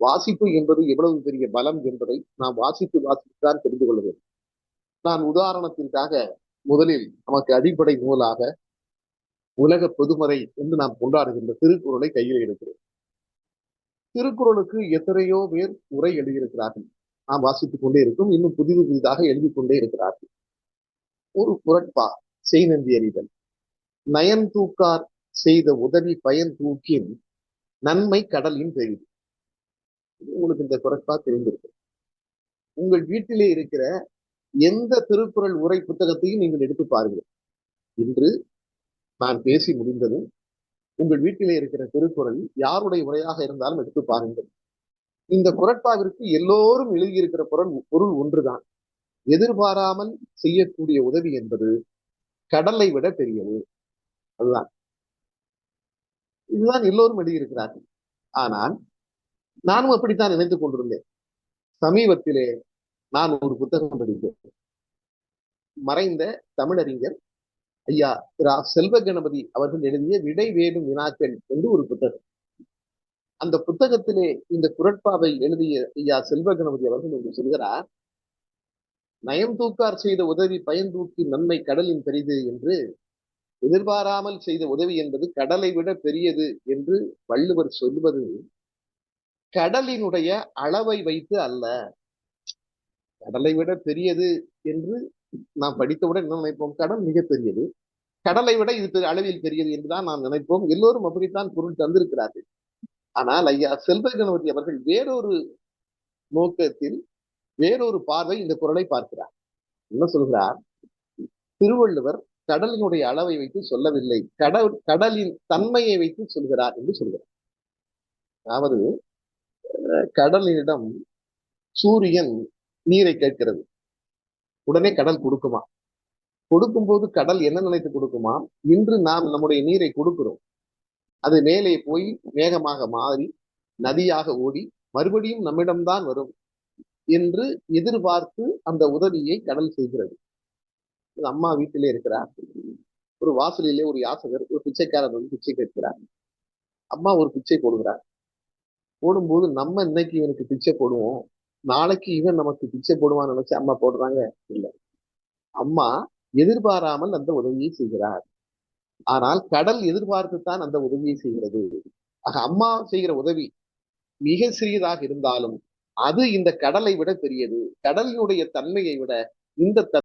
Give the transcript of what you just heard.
வாசிப்பு என்பது எவ்வளவு பெரிய பலம் என்பதை நாம் வாசித்து வாசித்துத்தான் தெரிந்து கொள்ள வேண்டும். நான் உதாரணத்திற்காக முதலில் நமக்கு அடிப்படை நூலாக உலக பொதுமறை என்று நாம் கொண்டாடுகின்ற திருக்குறளை கையில் எடுக்கிறோம். திருக்குறளுக்கு எத்தனையோ பேர் உரை எழுதியிருக்கிறார்கள். நாம் வாசித்துக் கொண்டே இருக்கும், இன்னும் புதிது புதிதாக எழுதி கொண்டே இருக்கிறார்கள். ஒரு குறட்பா செய்நந்தி அறிதல், நயன் தூக்கார் செய்த உதவி பயன் தூக்கின் நன்மை கடலின் பெரிது. உங்களுக்கு இந்த குறட்பா தெரிந்திருக்கு. உங்கள் வீட்டிலே இருக்கிற எந்த திருக்குறள் உரை புத்தகத்தையும் நீங்கள் எடுத்து பாருங்கள். இன்று நான் பேசி முடிந்ததும் உங்கள் வீட்டிலே இருக்கிற திருக்குறள் யாருடைய உரையாக இருந்தாலும் எடுத்து பாருங்கள். இந்த குறட்பாவிற்கு எல்லோரும் எழுதியிருக்கிற பொருள் ஒன்றுதான். எதிர்பாராமல் செய்யக்கூடிய உதவி என்பது கடலை விட பெரியது. அதுதான். இதுதான் எல்லோரும் எழுதியிருக்கிறார்கள். ஆனால் நானும் அப்படித்தான் நினைத்துக் கொண்டிருந்தேன். சமீபத்திலே நான் ஒரு புத்தகம் படித்தேன். மறைந்த தமிழறிஞர் ஐயா திரு செல்வ கணபதி அவர்கள் எழுதிய விடை வேடும் வினாக்கள் என்று ஒரு புத்தகம். அந்த புத்தகத்திலே இந்த குறட்பாவை எழுதிய ஐயா செல்வ கணபதி அவர்கள் என்று சொல்கிறார், நயம் தூக்கார் செய்த உதவி பயன் தூக்கி நன்மை கடலின் பெரிது என்று, எதிர்பாராமல் செய்த உதவி என்பது கடலை விட பெரியது என்று வள்ளுவர் சொல்வது கடலினுடைய அளவை வைத்து அல்ல. கடலை விட பெரியது என்று நாம் படித்தவுடன் என்ன நினைப்போம்? கடல் மிக பெரியது, கடலை விட இது அளவில் பெரியது என்றுதான் நாம் நினைப்போம். எல்லோரும் அப்படித்தான் பொருள் தந்திருக்கிறார்கள். ஆனால் ஐயா செல்வ கணபதி அவர்கள் வேறொரு நோக்கத்தில் வேறொரு பார்வை இந்த குறளை பார்க்கிறார். என்ன சொல்கிறார்? திருவள்ளுவர் கடலினுடைய அளவை வைத்து சொல்லவில்லை, கடலின் தன்மையை வைத்து சொல்கிறார் என்று சொல்கிறார். அதாவது கடலினிடம் சூரியன் நீரை கேட்கிறது, உடனே கடல் கொடுக்குமா? கொடுக்கும் போது கடல் என்ன நினைத்து கொடுக்குமா? இன்று நாம் நம்முடைய நீரை கொடுக்கிறோம், அது மேலே போய் மேகமாக மாறி நதியாக ஓடி மறுபடியும் நம்மிடம்தான் வரும் என்று எதிர்பார்த்து அந்த உதவியை கடல் செய்கிறது. அம்மா வீட்டிலே இருக்கிறார். ஒரு வாசலிலே ஒரு யாசகர், ஒரு பிச்சைக்காரர் வந்து பிச்சை கேட்கிறார். அம்மா ஒரு பிச்சை போடுகிறார். போடும்போது நம்ம இன்னைக்கு இவனுக்கு பிச்சை போடுவோம், நாளைக்கு இவன் நமக்கு பிச்சை போடுவான்னு நினைச்சு அம்மா போடுறாங்க? இல்லை. அம்மா எதிர்பாராமல் அந்த உதவியை செய்கிறார். ஆனால் கடல் எதிர்பார்த்துத்தான் அந்த உதவியை செய்கிறது. ஆக அம்மா செய்கிற உதவி மிக சிறியதாக இருந்தாலும் அது இந்த கடலை விட பெரியது. கடலினுடைய தன்மையை விட இந்த